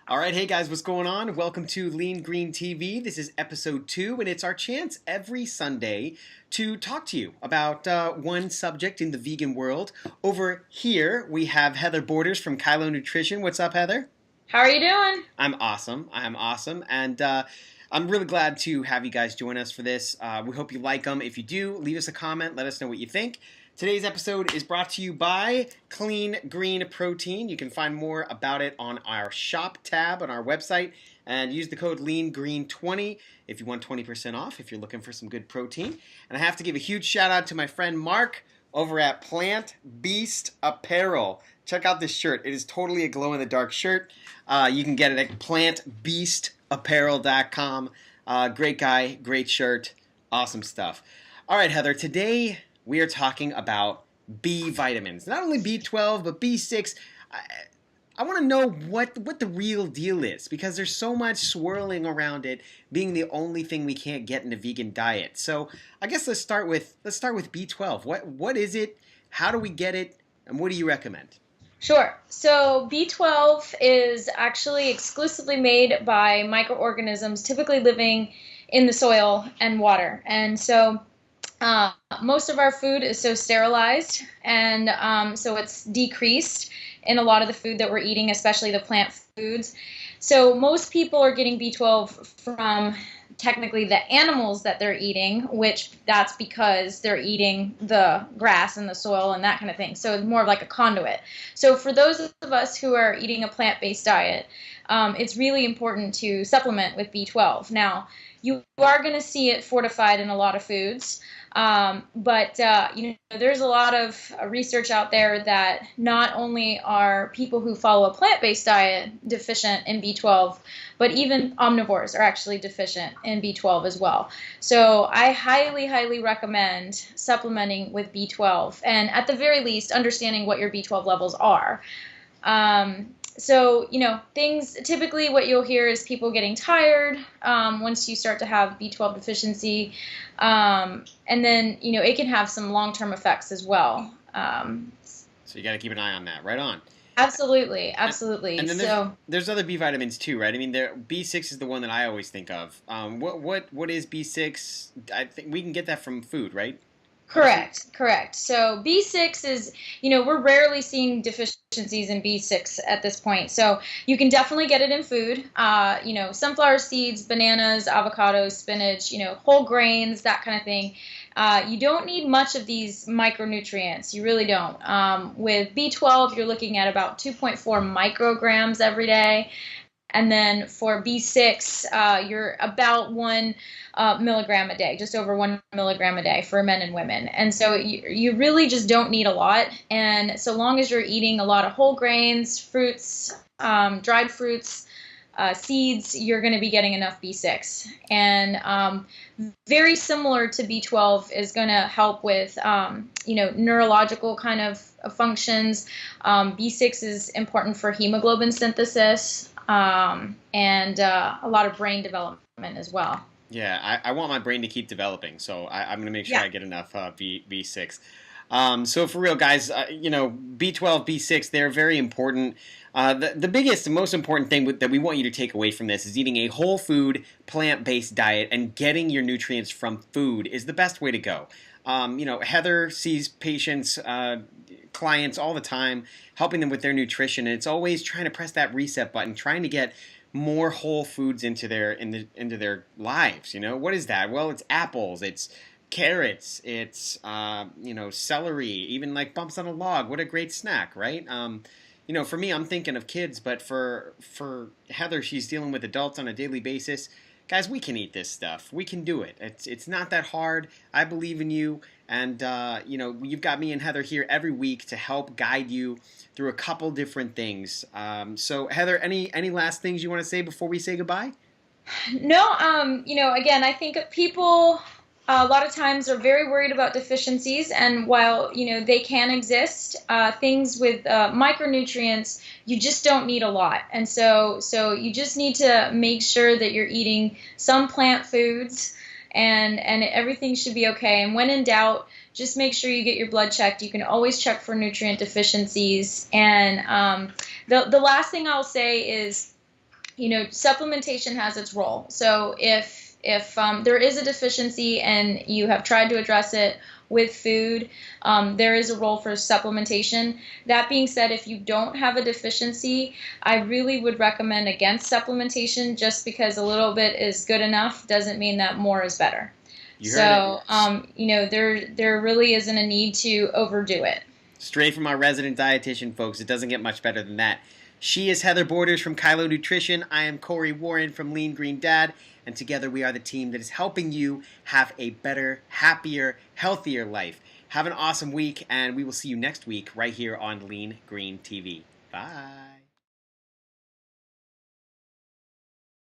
All right, hey guys, what's going on? Welcome to Lean Green TV. This is episode 2, and it's our chance every Sunday to talk to you about one subject in the vegan world. Over here, we have Heather Borders from Kylo Nutrition. What's up, Heather? How are you doing? I'm awesome, and I'm really glad to have you guys join us for this. We hope you like them. If you do, leave us a comment. Let us know what you think. Today's episode is brought to you by Clean Green Protein. You can find more about it on our shop tab on our website and use the code LEANGREEN20 if you want 20% off if you're looking for some good protein. And I have to give a huge shout out to my friend Mark over at Plant Beast Apparel. Check out this shirt. It is totally a glow-in-the-dark shirt. You can get it at plantbeastapparel.com. Great guy, great shirt, awesome stuff. All right, Heather, today we are talking about B vitamins. Not only B12, but B6. I want to know what the real deal is, because there's so much swirling around it being the only thing we can't get in a vegan diet. So I guess let's start with B12. What is it? How do we get it? And what do you recommend? Sure. So B12 is actually exclusively made by microorganisms typically living in the soil and water. And so most of our food is so sterilized, and so it's decreased in a lot of the food that we're eating, especially the plant foods. So most people are getting B12 from technically the animals that they're eating, which that's because they're eating the grass and the soil and that kind of thing. So it's more of like a conduit. So for those of us who are eating a plant-based diet, it's really important to supplement with B12. Now, you are going to see it fortified in a lot of foods. But there's a lot of research out there that not only are people who follow a plant-based diet deficient in B12, but even omnivores are actually deficient in B12 as well. So I highly, highly recommend supplementing with B12, and at the very least, understanding what your B12 levels are. So, things typically what you'll hear is people getting tired once you start to have B12 deficiency. And then, it can have some long-term effects as well. So you got to keep an eye on that. Right on. Absolutely. Absolutely. And then there's other B vitamins too, right? I mean, B6 is the one that I always think of. What is B6? I think we can get that from food, right? Correct. So B6 is, we're rarely seeing deficiencies in B6 at this point. So you can definitely get it in food. Sunflower seeds, bananas, avocados, spinach, whole grains, that kind of thing. You don't need much of these micronutrients. You really don't. With B12, you're looking at about 2.4 micrograms every day. And then for B6, you're about 1 milligram a day, just over 1 milligram a day for men and women. And so you really just don't need a lot. And so long as you're eating a lot of whole grains, fruits, dried fruits, seeds, you're going to be getting enough B6. And very similar to B12 is going to help with, neurological kind of functions. B6 is important for hemoglobin synthesis. And a lot of brain development as well. Yeah, I want my brain to keep developing, so I'm going to make sure I get enough B6. So for real, guys, B12, B6, they're very important. The biggest and most important thing that we want you to take away from this is eating a whole food, plant-based diet, and getting your nutrients from food is the best way to go. Heather sees patients, clients all the time, helping them with their nutrition, and it's always trying to press that reset button, trying to get more whole foods into their lives. What is that? Well, it's apples, it's carrots, it's celery, even like bumps on a log. What a great snack, right? For me, I'm thinking of kids, but for Heather, she's dealing with adults on a daily basis. Guys, we can eat this stuff. We can do it. It's not that hard. I believe in you. And, you've got me and Heather here every week to help guide you through a couple different things. So, Heather, any last things you want to say before we say goodbye? No, again, I think people a lot of times are very worried about deficiencies, and while they can exist, things with micronutrients, you just don't need a lot. And so you just need to make sure that you're eating some plant foods, and everything should be okay. And when in doubt, just make sure you get your blood checked. You can always check for nutrient deficiencies. And the last thing I'll say is, supplementation has its role. So if there is a deficiency and you have tried to address it with food, there is a role for supplementation. That being said, if you don't have a deficiency, I really would recommend against supplementation, just because a little bit is good enough doesn't mean that more is better. So, there really isn't a need to overdo it. Straight from our resident dietitian, folks. It doesn't get much better than that. She is Heather Borders from Kylo Nutrition. I am Corey Warren from Lean Green Dad. And together we are the team that is helping you have a better, happier, healthier life. Have an awesome week, and we will see you next week right here on Lean Green TV. Bye.